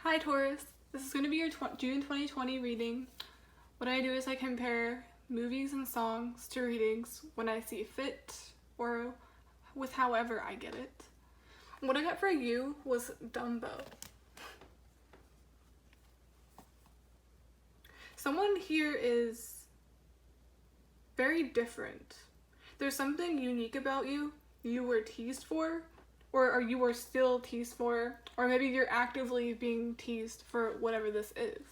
Hi Taurus, this is going to be your June 2020 reading. What I do is I compare movies and songs to readings when I see fit or with however I get it. What I got for you was Dumbo. Someone here is very different. There's something unique about you were teased for, or you are still teased for, or maybe you're actively being teased for whatever this is.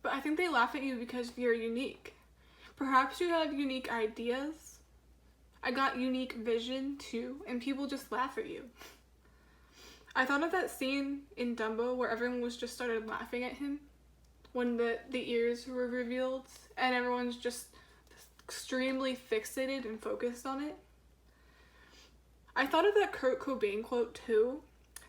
But I think they laugh at you because you're unique. Perhaps you have unique ideas. I got unique vision too, and people just laugh at you. I thought of that scene in Dumbo where everyone was just started laughing at him when the ears were revealed and everyone's just extremely fixated and focused on it. I thought of that Kurt Cobain quote too.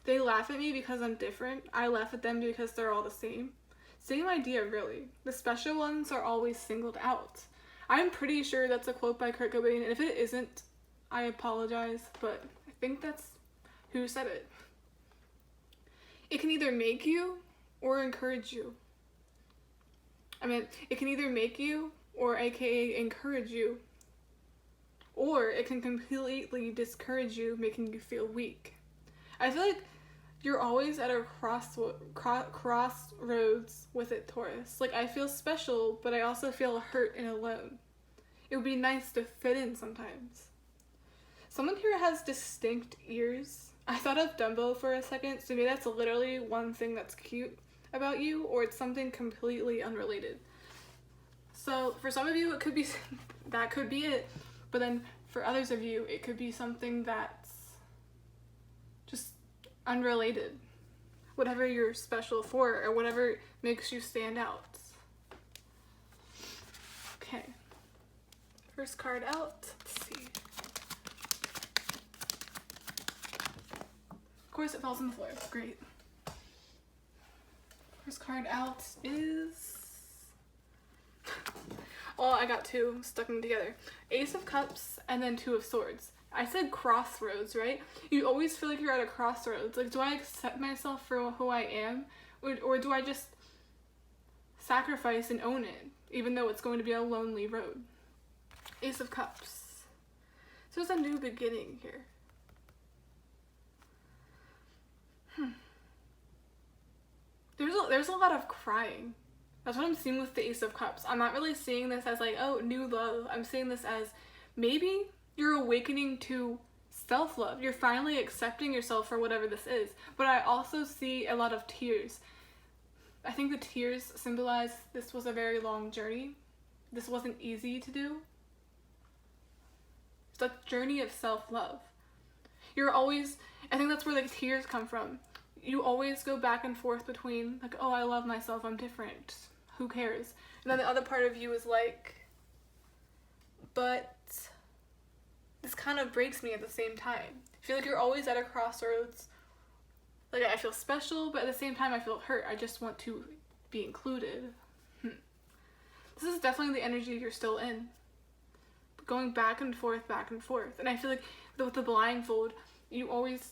They laugh at me because I'm different. I laugh at them because they're all the same. Same idea, really. The special ones are always singled out. I'm pretty sure that's a quote by Kurt Cobain, and if it isn't, I apologize, but I think that's who said it. It can either make you or encourage you. It can either make you or aka encourage you, or it can completely discourage you, making you feel weak. I feel like you're always at a crossroads with it, Taurus. Like, I feel special, but I also feel hurt and alone. It would be nice to fit in sometimes. Someone here has distinct ears. I thought of Dumbo for a second, so maybe that's literally one thing that's cute about you, or it's something completely unrelated. So for some of you, it could be that could be it, but then for others of you, it could be something that's just unrelated. Whatever you're special for, or whatever makes you stand out. Okay. First card out. Let's see. Of course, it falls on the floor. Great. First card out is... Oh, I got two, stuck them together. Ace of Cups and then Two of Swords. I said crossroads, right? You always feel like you're at a crossroads. Like, do I accept myself for who I am? Or do I just sacrifice and own it, even though it's going to be a lonely road? Ace of Cups. So there's a new beginning here. There's a lot of crying. That's what I'm seeing with the Ace of Cups. I'm not really seeing this as like, oh, new love. I'm seeing this as maybe you're awakening to self-love. You're finally accepting yourself for whatever this is. But I also see a lot of tears. I think the tears symbolize this was a very long journey. This wasn't easy to do. It's a journey of self-love. I think that's where the tears come from. You always go back and forth between like, oh, I love myself, I'm different, who cares? And then the other part of you is like, but this kind of breaks me at the same time. I feel like you're always at a crossroads. Like, I feel special, but at the same time I feel hurt. I just want to be included. This is definitely the energy you're still in. Going back and forth. And I feel like with the blindfold, you always...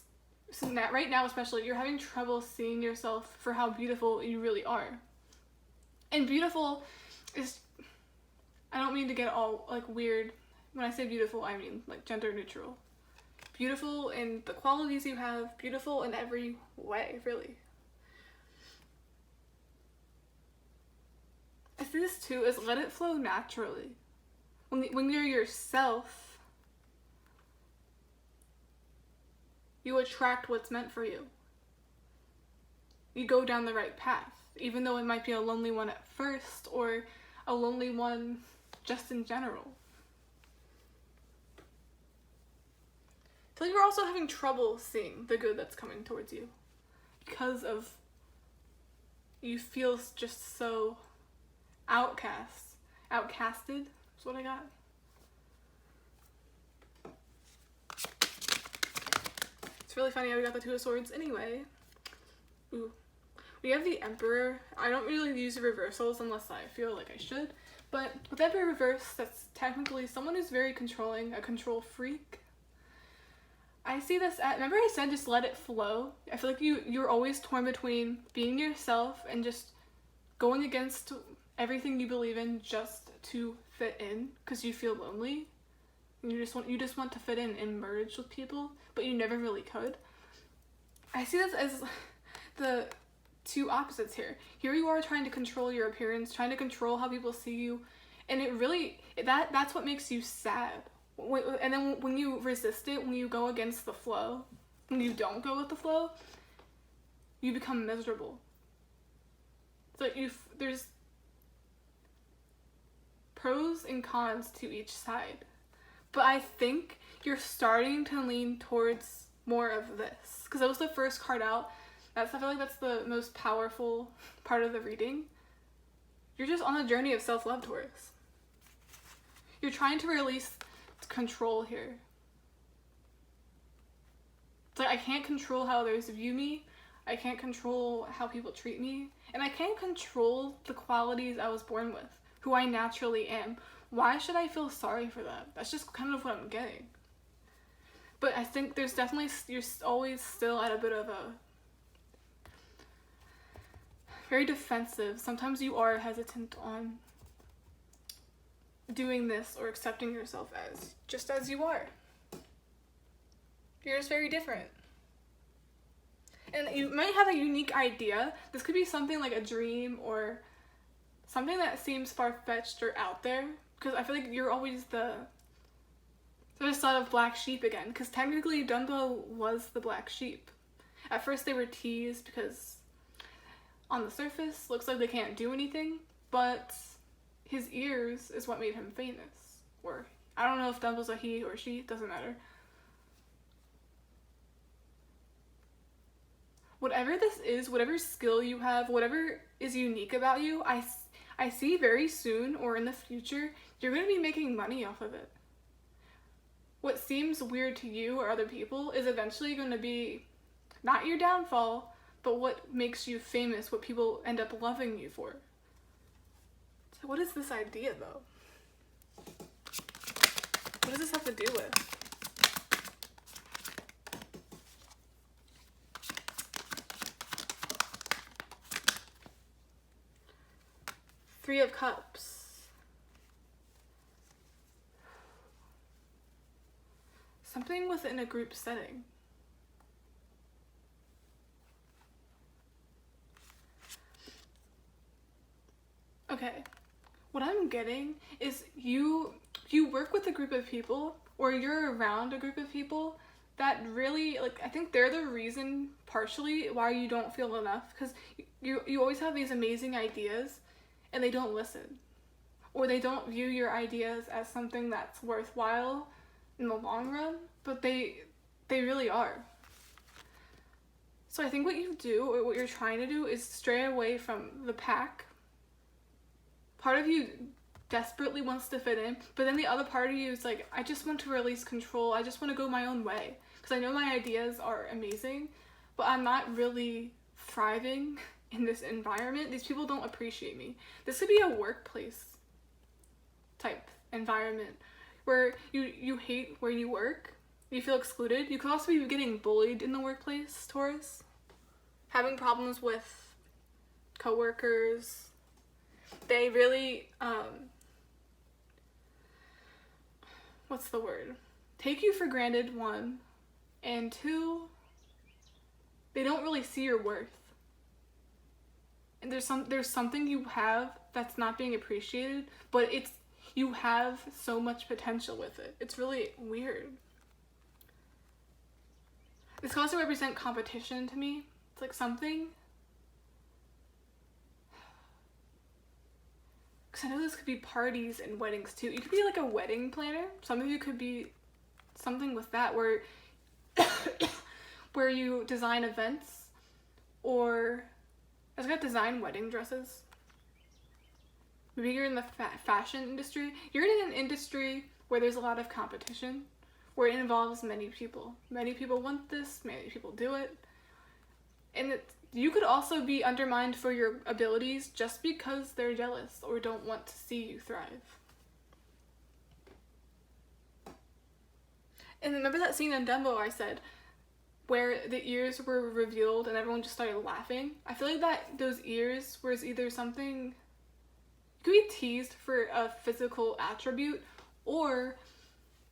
So right now especially, you're having trouble seeing yourself for how beautiful you really are. And beautiful is, I don't mean to get all like weird. When I say beautiful, I mean like gender neutral. Beautiful in the qualities you have, beautiful in every way, really. I see this too as let it flow naturally. When you're yourself, you attract what's meant for you. You go down the right path, even though it might be a lonely one at first, or a lonely one just in general. I feel like you're also having trouble seeing the good that's coming towards you because of you feel just so outcasted is what I got. Really funny how we got the Two of Swords anyway. Ooh. We have the Emperor. I don't really use reversals unless I feel like I should. But with Emperor reverse, that's technically someone who's very controlling, a control freak. I see this at, remember I said just let it flow? I feel like you're always torn between being yourself and just going against everything you believe in just to fit in because you feel lonely. And you just want to fit in and merge with people, but you never really could. I see this as the two opposites here. Here you are trying to control your appearance, trying to control how people see you, and it really, that's what makes you sad. And then when you resist it, when you go against the flow, when you don't go with the flow, you become miserable. So there's pros and cons to each side. But I think you're starting to lean towards more of this. Because that was the first card out. I feel like that's the most powerful part of the reading. You're just on a journey of self-love, Taurus. You're trying to release control here. It's like I can't control how others view me. I can't control how people treat me. And I can't control the qualities I was born with, who I naturally am. Why should I feel sorry for that? That's just kind of what I'm getting. But I think there's definitely, you're always still at a bit of a very defensive. Sometimes you are hesitant on doing this or accepting yourself as just as you are. You're just very different. And you might have a unique idea. This could be something like a dream or something that seems far-fetched or out there. Because I feel like you're always there's a sort of black sheep again. Because technically Dumbo was the black sheep. At first they were teased because on the surface looks like they can't do anything. But his ears is what made him famous. Or I don't know if Dumbo's a he or she. Doesn't matter. Whatever this is, whatever skill you have, whatever is unique about you, I see very soon or in the future, you're going to be making money off of it. What seems weird to you or other people is eventually going to be not your downfall, but what makes you famous, what people end up loving you for. So what is this idea, though? What does this have to do with? Three of Cups. Something within a group setting. Okay, what I'm getting is you work with a group of people, or you're around a group of people that really, like, I think they're the reason partially why you don't feel enough, because you always have these amazing ideas and they don't listen, or they don't view your ideas as something that's worthwhile in the long run, but they really are. So I think what you do, or what you're trying to do, is stray away from the pack. Part of you desperately wants to fit in, but then the other part of you is like, I just want to release control. I just want to go my own way, because I know my ideas are amazing, but I'm not really thriving in this environment. These people don't appreciate me. This could be a workplace type environment where you hate where you work, you feel excluded. You could also be getting bullied in the workplace, Taurus. Having problems with coworkers. They really, what's the word? Take you for granted, one. And two, they don't really see your worth. And there's something you have that's not being appreciated, but you have so much potential with it. It's really weird. This can also represent competition to me. It's like something. Because I know this could be parties and weddings too. You could be like a wedding planner. Some of you could be something with that where where you design events, or I was gonna design wedding dresses. Maybe you're in the fashion industry. You're in an industry where there's a lot of competition, where it involves many people. Many people want this, many people do it. And you could also be undermined for your abilities just because they're jealous or don't want to see you thrive. And remember that scene in Dumbo I said, where the ears were revealed and everyone just started laughing? I feel like that those ears was either something, could be teased for a physical attribute, or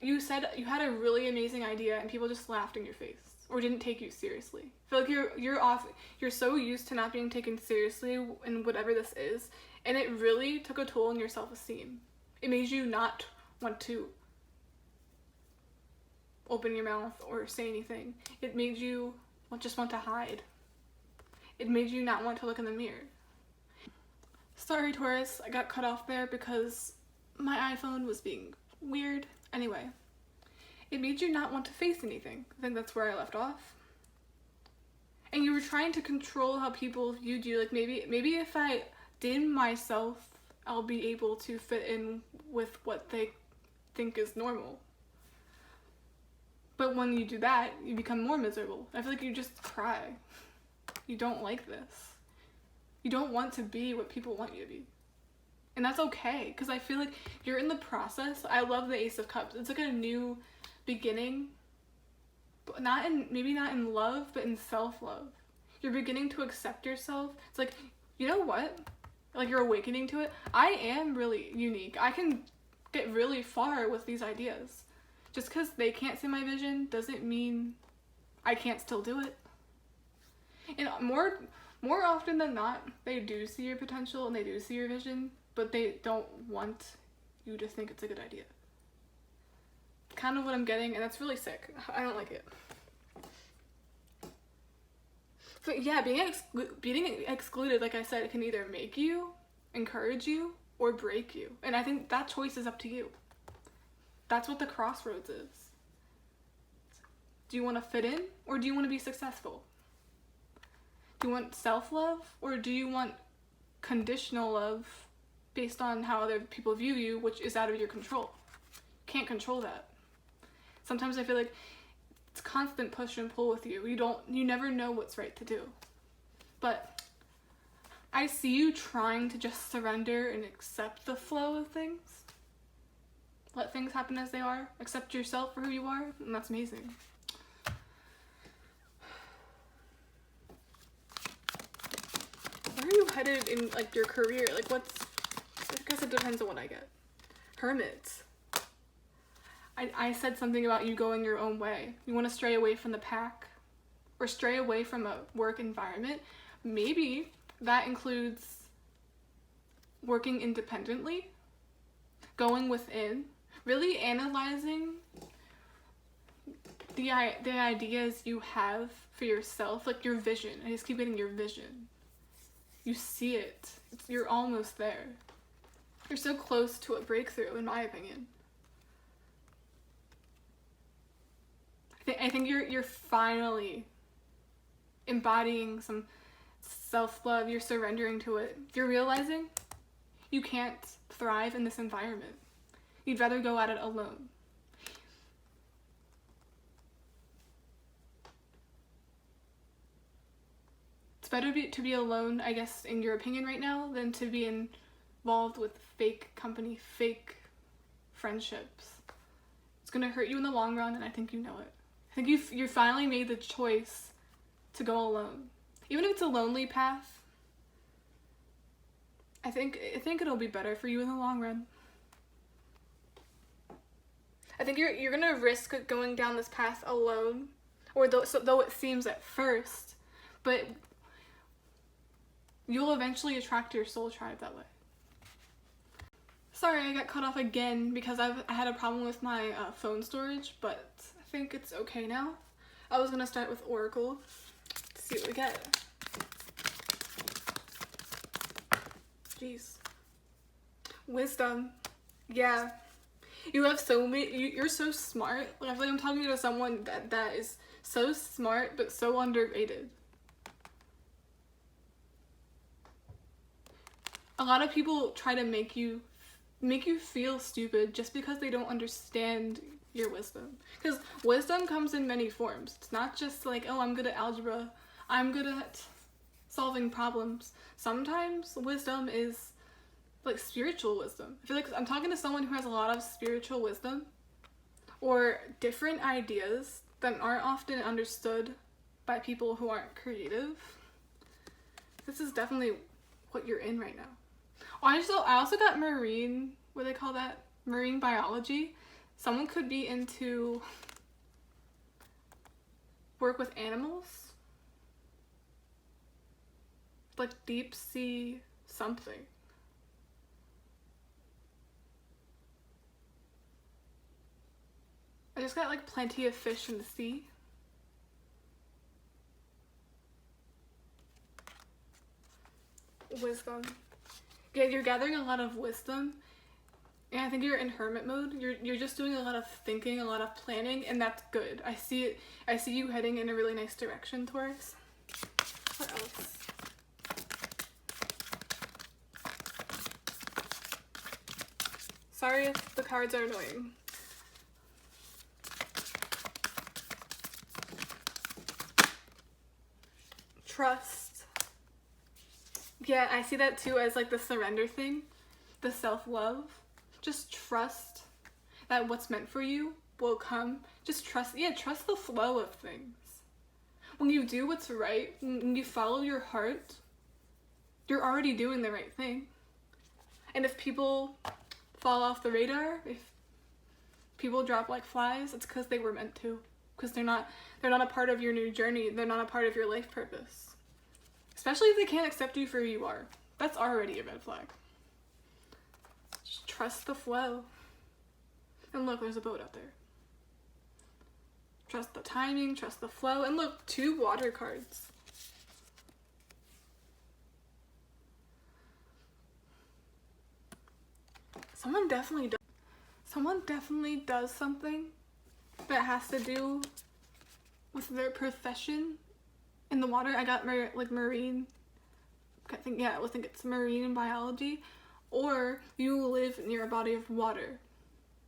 you said you had a really amazing idea and people just laughed in your face or didn't take you seriously. I feel like you're so used to not being taken seriously in whatever this is, and it really took a toll on your self-esteem. It made you not want to open your mouth or say anything. It made you just want to hide. It made you not want to look in the mirror. Sorry, Taurus, I got cut off there because my iPhone was being weird. Anyway, it made you not want to face anything. I think that's where I left off. And you were trying to control how people viewed you. Like maybe if I dim myself, I'll be able to fit in with what they think is normal. But when you do that, you become more miserable. I feel like you just cry. You don't like this. You don't want to be what people want you to be. And that's okay, because I feel like you're in the process. I love the Ace of Cups. It's like a new beginning. But maybe not in love, but in self-love. You're beginning to accept yourself. It's like, you know what? Like you're awakening to it. I am really unique. I can get really far with these ideas. Just because they can't see my vision doesn't mean I can't still do it. And more often than not, they do see your potential and they do see your vision, but they don't want you to think it's a good idea. Kind of what I'm getting, and that's really sick. I don't like it. But yeah, being excluded, like I said, it can either make you, encourage you, or break you. And I think that choice is up to you. That's what the crossroads is. Do you want to fit in, or do you want to be successful? Do you want self-love, or do you want conditional love based on how other people view you, which is out of your control? You can't control that. Sometimes I feel like it's constant push and pull with you. You never know what's right to do. But I see you trying to just surrender and accept the flow of things. Let things happen as they are. Accept yourself for who you are, and that's amazing. Where are you headed in like your career? Like I guess it depends on what I get. Hermit. I said something about you going your own way. You want to stray away from the pack or stray away from a work environment. Maybe that includes working independently, going within, really analyzing the ideas you have for yourself, like your vision. I just keep getting your vision. You see it. You're almost there. You're so close to a breakthrough, in my opinion. I think you're finally embodying some self-love. You're surrendering to it. You're realizing you can't thrive in this environment. You'd rather go at it alone. It's better to be alone, I guess, in your opinion right now, than to be involved with fake company, fake friendships. It's gonna hurt you in the long run, and I think you know it. I think you finally made the choice to go alone. Even if it's a lonely path, I think it'll be better for you in the long run. I think you're gonna risk going down this path alone, or though it seems at first, but you'll eventually attract your soul tribe that way. Sorry, I got cut off again because I had a problem with my phone storage, but I think it's okay now. I was gonna start with Oracle to see what we get. Jeez. Wisdom. Yeah. You have so many, you're so smart. Like, I feel like I'm talking to someone that is so smart but so underrated. A lot of people try to make you feel stupid just because they don't understand your wisdom. Because wisdom comes in many forms. It's not just like, oh, I'm good at algebra. I'm good at solving problems. Sometimes wisdom is like spiritual wisdom. I feel like I'm talking to someone who has a lot of spiritual wisdom, or different ideas that aren't often understood by people who aren't creative. This is definitely what you're in right now. I also got marine, what do they call that? Marine biology. Someone could be into work with animals. Like deep sea something. I just got like plenty of fish in the sea. Wisdom. Yeah, you're gathering a lot of wisdom. And I think you're in hermit mode. You're just doing a lot of thinking, a lot of planning, and that's good. I see you heading in a really nice direction, Taurus. What else? Sorry if the cards are annoying. Trust. Yeah, I see that too as like the surrender thing, the self-love. Just trust that what's meant for you will come. Just trust the flow of things. When you do what's right, when you follow your heart, you're already doing the right thing. And if people fall off the radar, if people drop like flies, it's because they were meant to. Because they're not a part of your new journey. They're not a part of your life purpose. Especially if they can't accept you for who you are. That's already a red flag. Just trust the flow. And look, there's a boat out there. Trust the timing, trust the flow, and look, 2 water cards. Someone definitely does something that has to do with their profession in the water. I got marine. I think it's marine biology. Or you live near a body of water.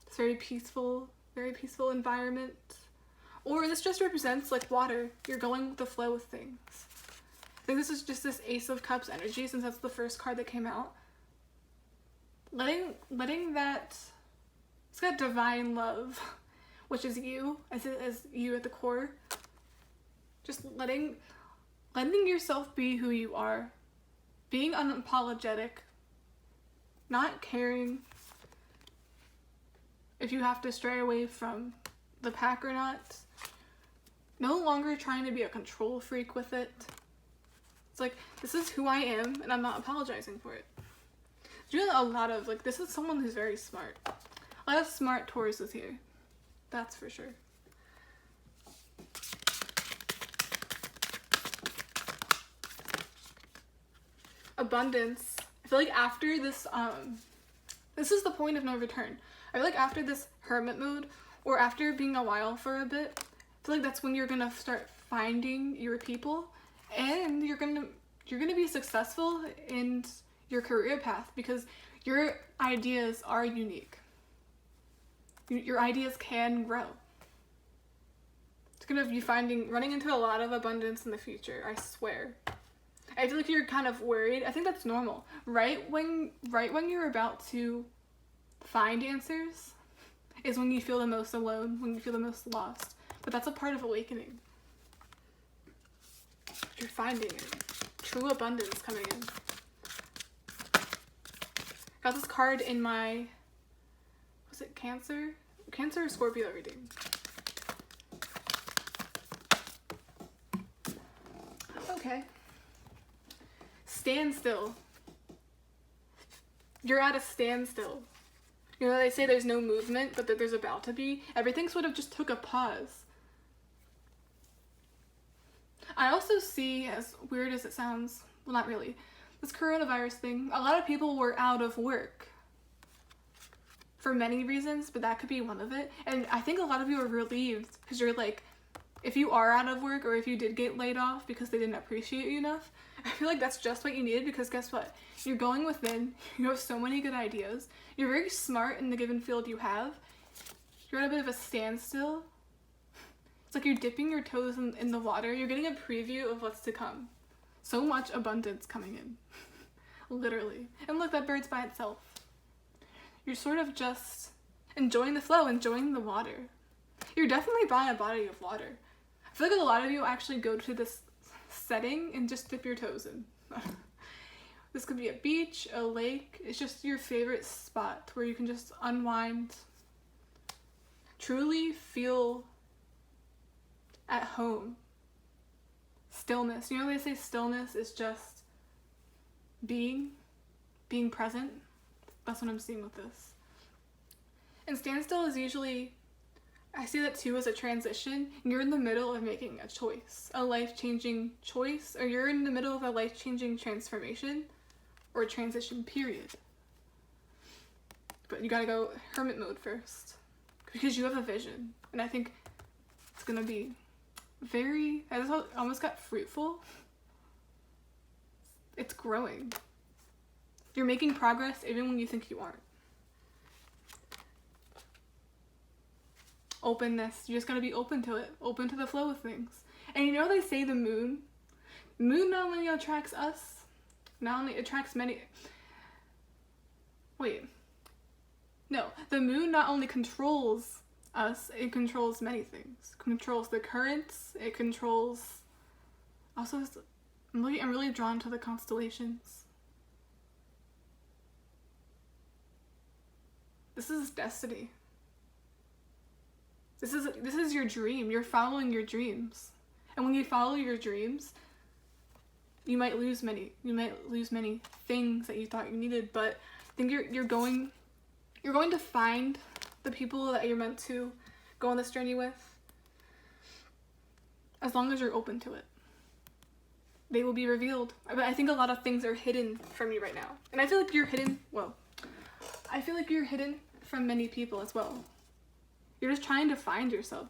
It's very peaceful environment. Or this just represents like water. You're going with the flow of things. I think this is just this Ace of Cups energy, since that's the first card that came out. Letting that, it's got divine love, which is you, as you at the core. Just letting yourself be who you are. Being unapologetic. Not caring if you have to stray away from the pack or not. No longer trying to be a control freak with it. It's like, this is who I am, and I'm not apologizing for it. Doing a lot of, like, this is someone who's very smart. A lot of smart Tauruses here. That's for sure. Abundance. I feel like after this, this is the point of no return. I feel like after this hermit mode, or after being a while for a bit, I feel like that's when you're gonna start finding your people, and you're gonna be successful in your career path, because your ideas are unique. Your ideas can grow. It's gonna be running into a lot of abundance in the future, I swear. I feel like you're kind of worried. I think that's normal. Right when you're about to find answers is when you feel the most alone, when you feel the most lost. But that's a part of awakening. You're finding it. True abundance coming in. Got this card in my, was it Cancer? Cancer or Scorpio reading. Okay. Standstill. You're at a standstill. You know, they say there's no movement, but that there's about to be. Everything sort of just took a pause. I also see, as weird as it sounds, well, not really, this coronavirus thing, a lot of people were out of work for many reasons, but that could be one of it. And I think a lot of you are relieved, because you're like, if you are out of work, or if you did get laid off because they didn't appreciate you enough, I feel like that's just what you needed, because guess what? You're going within, you have so many good ideas, you're very smart in the given field you have, you're at a bit of a standstill. It's like you're dipping your toes in the water, you're getting a preview of what's to come. So much abundance coming in. Literally. And look, that bird's by itself. You're sort of just enjoying the flow, enjoying the water. you're definitely by a body of water. I feel like a lot of you actually go to this setting and just dip your toes in. This could be a beach, a lake. It's just your favorite spot where you can just unwind, truly feel at home. Stillness. You know, they say stillness is just being present. That's what I'm seeing with this. And standstill is usually, I see that too as a transition. You're in the middle of making a choice, a life-changing choice, or you're in the middle of a life-changing transformation or transition period. But you gotta go hermit mode first because you have a vision. And I think it's gonna be very, I just almost got fruitful. It's growing. You're making progress even when you think you aren't. Openness. You just gotta be open to it. Open to the flow of things. And you know they say the moon not only attracts us, not only attracts many... Wait. No. The moon not only controls us, it controls many things. It controls the currents. It controls... Also, I'm really drawn to the constellations. This is destiny. This is your dream. You're following your dreams. And when you follow your dreams, you might lose many things that you thought you needed, but I think you're going to find the people that you're meant to go on this journey with. As long as you're open to it. They will be revealed. But I think a lot of things are hidden from you right now. And I feel like you're hidden, from many people as well. You're just trying to find yourself.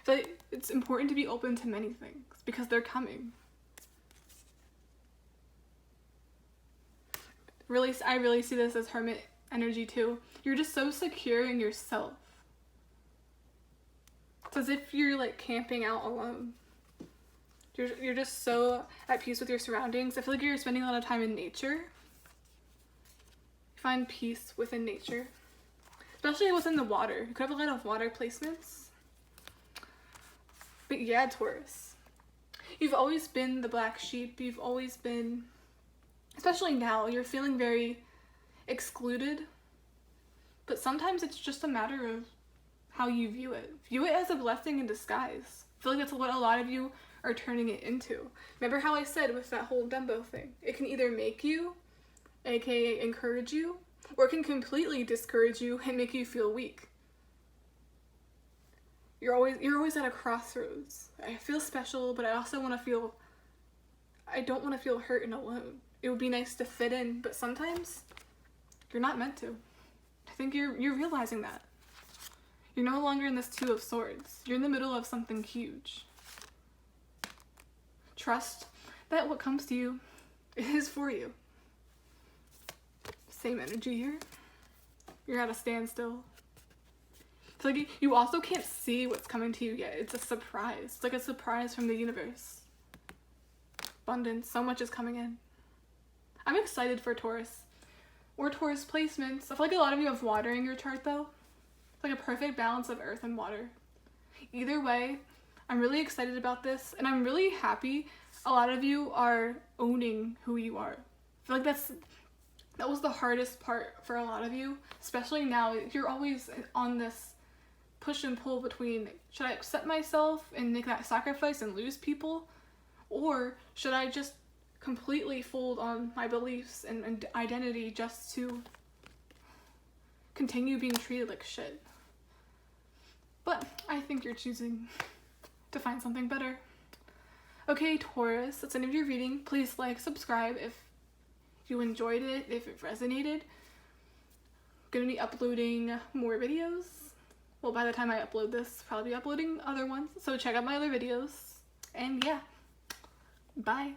So it's important to be open to many things because they're coming. I really see this as hermit energy too. You're just so secure in yourself. It's as if you're like camping out alone. You're just so at peace with your surroundings. I feel like you're spending a lot of time in nature. You find peace within nature. Especially within the water. You could have a lot of water placements. But yeah, Taurus. You've always been the black sheep. You've always been, especially now, you're feeling very excluded. But sometimes it's just a matter of how you view it. View it as a blessing in disguise. I feel like that's what a lot of you are turning it into. Remember how I said with that whole Dumbo thing? It can either make you, aka encourage you, or it can completely discourage you and make you feel weak. You're always at a crossroads. I feel special, but I also I don't want to feel hurt and alone. It would be nice to fit in, but sometimes you're not meant to. I think you're realizing that. You're no longer in this Two of Swords. You're in the middle of something huge. Trust that what comes to you is for you. Same energy here. You're at a standstill. It's like you also can't see what's coming to you yet. It's a surprise. It's like a surprise from the universe. Abundance. So much is coming in. I'm excited for Taurus. Or Taurus placements. I feel like a lot of you have water in your chart though. It's like a perfect balance of earth and water. Either way, I'm really excited about this. And I'm really happy a lot of you are owning who you are. I feel like that was the hardest part for a lot of you, especially now. You're always on this push and pull between, should I accept myself and make that sacrifice and lose people? Or should I just completely fold on my beliefs and identity just to continue being treated like shit? But I think you're choosing to find something better. Okay, Taurus, that's the end of your reading. Please like, subscribe if you enjoyed it, if it resonated. I'm gonna be uploading more videos. Well, by the time I upload this, I'll probably be uploading other ones. So check out my other videos. And yeah, bye.